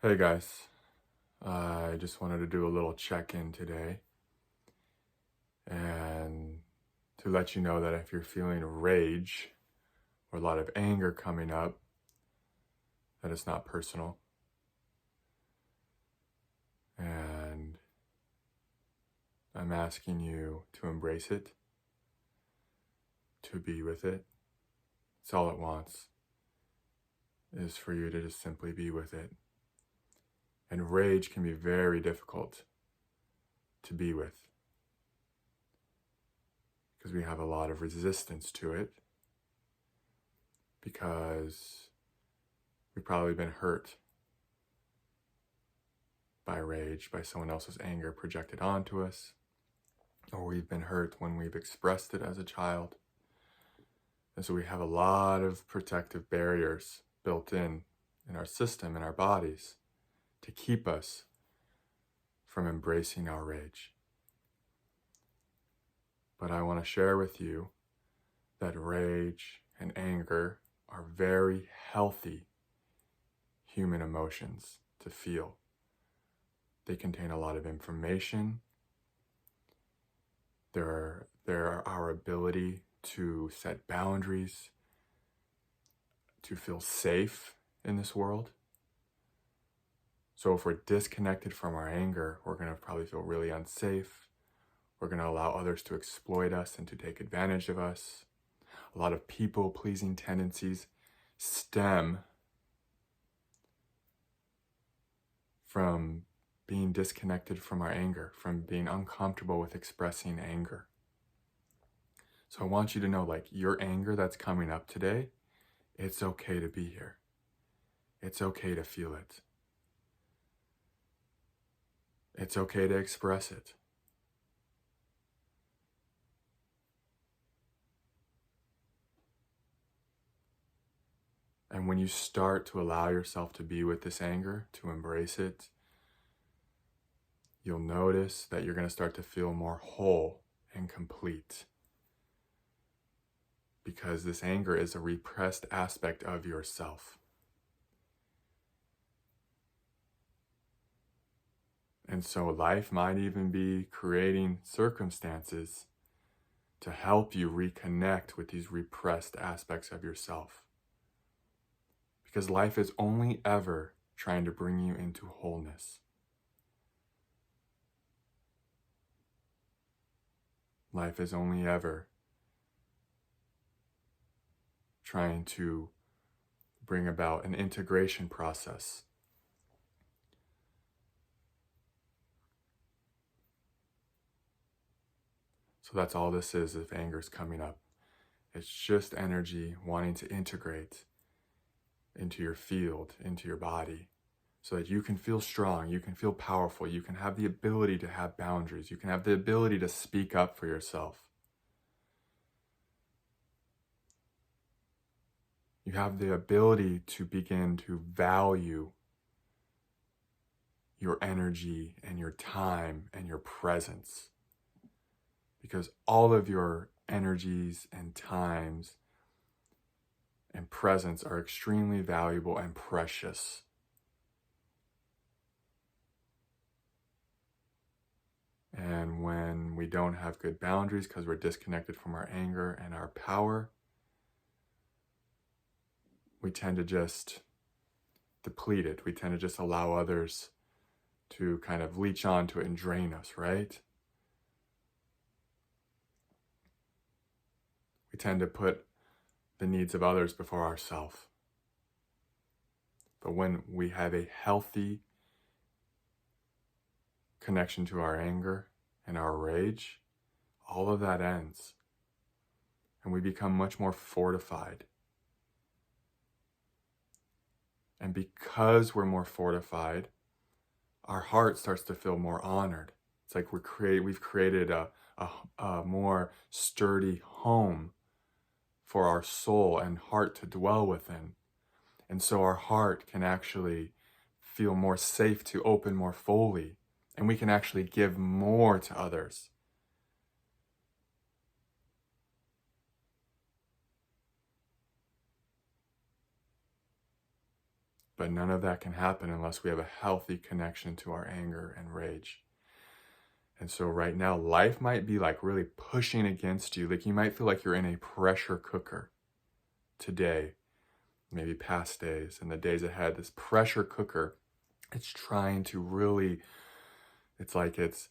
Hey guys, I just wanted to do a little check-in today and to let you know that if you're feeling rage or a lot of anger coming up, that it's not personal. And I'm asking you to embrace it, to be with it. It's all it wants, is for you to just simply be with it. And rage can be very difficult to be with because we have a lot of resistance to it, because we've probably been hurt by rage, by someone else's anger projected onto us, or we've been hurt when we've expressed it as a child. And so we have a lot of protective barriers built in our system, in our bodies, to keep us from embracing our rage. But I want to share with you that rage and anger are very healthy human emotions to feel. They contain a lot of information. They're our ability to set boundaries, to feel safe in this world. So if we're disconnected from our anger, we're going to probably feel really unsafe. We're going to allow others to exploit us and to take advantage of us. A lot of people-pleasing tendencies stem from being disconnected from our anger, from being uncomfortable with expressing anger. So I want you to know, your anger that's coming up today, it's okay to be here. It's okay to feel it. It's okay to express it. And when you start to allow yourself to be with this anger, to embrace it, you'll notice that you're going to start to feel more whole and complete. Because this anger is a repressed aspect of yourself. And so life might even be creating circumstances to help you reconnect with these repressed aspects of yourself. Because life is only ever trying to bring you into wholeness. Life is only ever trying to bring about an integration process. So that's all this is if anger's coming up. It's just energy wanting to integrate into your field, into your body, so that you can feel strong, you can feel powerful, you can have the ability to have boundaries, you can have the ability to speak up for yourself. You have the ability to begin to value your energy and your time and your presence. Because all of your energies and times and presence are extremely valuable and precious. And when we don't have good boundaries because we're disconnected from our anger and our power, we tend to just deplete it. We tend to just allow others to kind of leech onto it and drain us, right? We tend to put the needs of others before ourselves. But when we have a healthy connection to our anger and our rage, all of that ends. And we become much more fortified. And because we're more fortified, our heart starts to feel more honored. It's like we've created a more sturdy home for our soul and heart to dwell within. And so our heart can actually feel more safe to open more fully. And we can actually give more to others. But none of that can happen unless we have a healthy connection to our anger and rage. And so right now, life might be like really pushing against you. Like you might feel like you're in a pressure cooker today, maybe past days and the days ahead. This pressure cooker, it's trying to really, it's like it's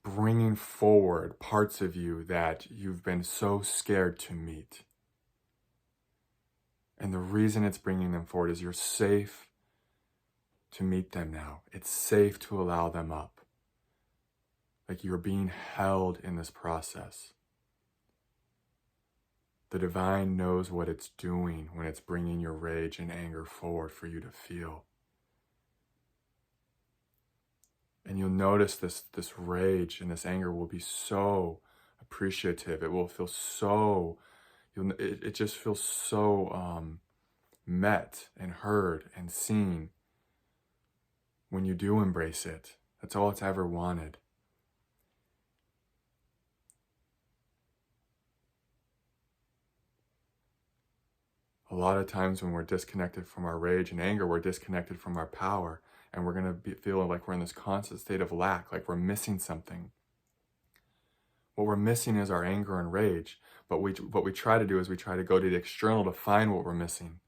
bringing forward parts of you that you've been so scared to meet. And the reason it's bringing them forward is you're safe to meet them now. It's safe to allow them up. Like you're being held in this process. The divine knows what it's doing when it's bringing your rage and anger forward for you to feel. And you'll notice this rage and this anger will be so appreciative. It will feel so, it just feels so met and heard and seen when you do embrace it. That's all it's ever wanted. A lot of times when we're disconnected from our rage and anger, we're disconnected from our power, and we're going to be feeling like we're in this constant state of lack, like we're missing something. What we're missing is our anger and rage, but what we try to do is we try to go to the external to find what we're missing.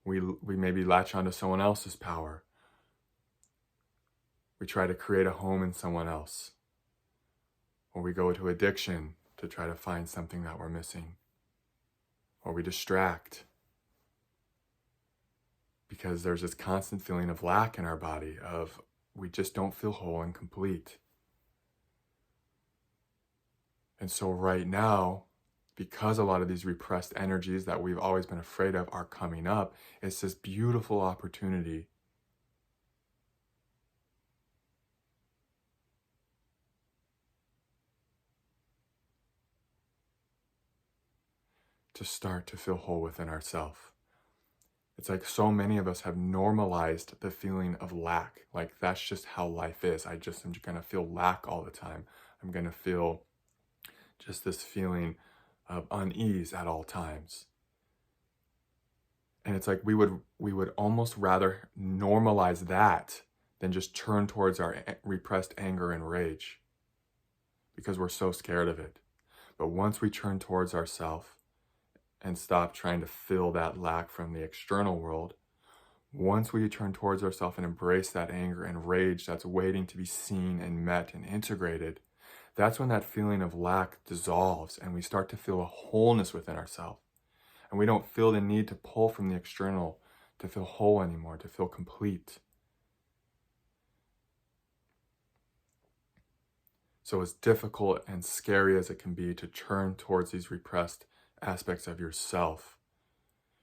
We maybe latch onto someone else's power. We try to create a home in someone else. Or we go to addiction to try to find something that we're missing. Or we distract because there's this constant feeling of lack in our body, of we just don't feel whole and complete. And so right now, because a lot of these repressed energies that we've always been afraid of are coming up, it's this beautiful opportunity to start to feel whole within ourselves. It's like so many of us have normalized the feeling of lack. Like that's just how life is. I'm going to feel lack all the time. I'm going to feel just this feeling of unease at all times. And it's like we would almost rather normalize that than just turn towards our repressed anger and rage because we're so scared of it. But once we turn towards ourselves and stop trying to fill that lack from the external world, once we turn towards ourselves and embrace that anger and rage that's waiting to be seen and met and integrated, that's when that feeling of lack dissolves and we start to feel a wholeness within ourselves. And we don't feel the need to pull from the external to feel whole anymore, to feel complete. So as difficult and scary as it can be to turn towards these repressed aspects of yourself,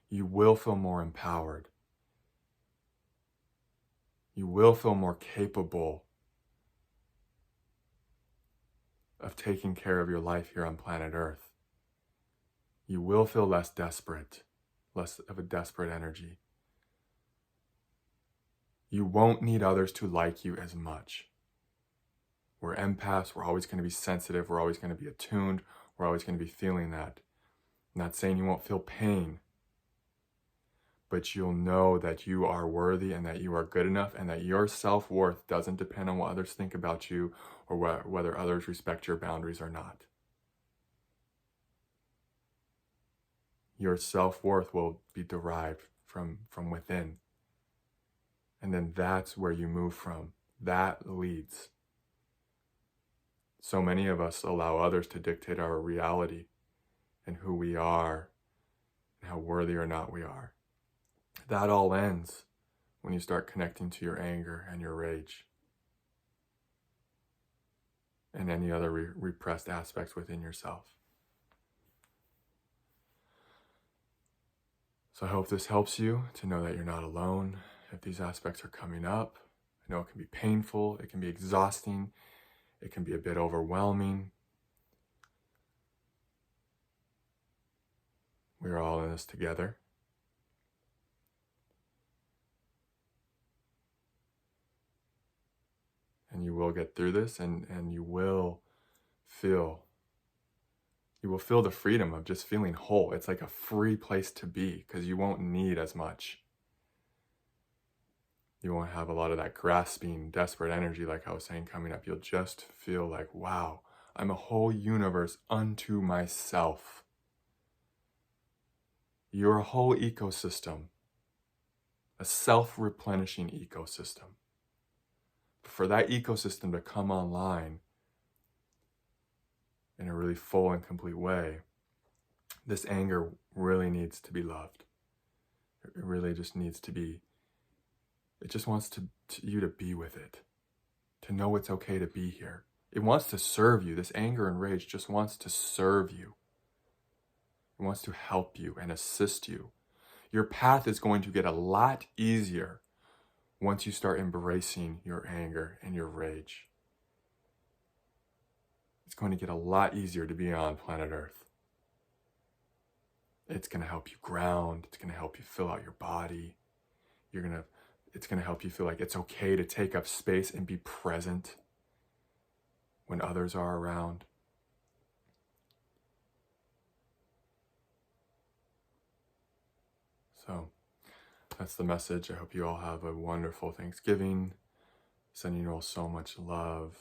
you will feel more empowered. You will feel more capable of taking care of your life here on planet Earth. You will feel less desperate, less of a desperate energy. You won't need others to like you as much. We're empaths, we're always going to be sensitive, we're always going to be attuned, we're always going to be feeling that. I'm not saying you won't feel pain, but you'll know that you are worthy and that you are good enough and that your self-worth doesn't depend on what others think about you or whether others respect your boundaries or not. Your self-worth will be derived from within. And then that's where you move from. That leads. So many of us allow others to dictate our reality and who we are and how worthy or not we are. That all ends when you start connecting to your anger and your rage and any other repressed aspects within yourself. So I hope this helps you to know that you're not alone if these aspects are coming up. I know it can be painful, it can be exhausting, it can be a bit overwhelming. We're all in this together. And you will get through this and you will feel You will feel the freedom of just feeling whole. It's like a free place to be because you won't need as much. You won't have a lot of that grasping, desperate energy like I was saying coming up. You'll just feel like, wow, I'm a whole universe unto myself. You're a whole ecosystem, a self-replenishing ecosystem. For that ecosystem to come online in a really full and complete way, this anger really needs to be loved. It really just needs to be, it just wants you to be with it, to know it's okay to be here. It wants to serve you. This anger and rage just wants to serve you. It wants to help you and assist you. Your path is going to get a lot easier once you start embracing your anger and your rage. It's going to get a lot easier to be on planet Earth. It's going to help you ground. It's going to help you fill out your body. It's going to help you feel like it's okay to take up space and be present when others are around. So that's the message. I hope you all have a wonderful Thanksgiving. Sending you all so much love.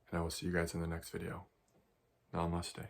And I will see you guys in the next video. Namaste.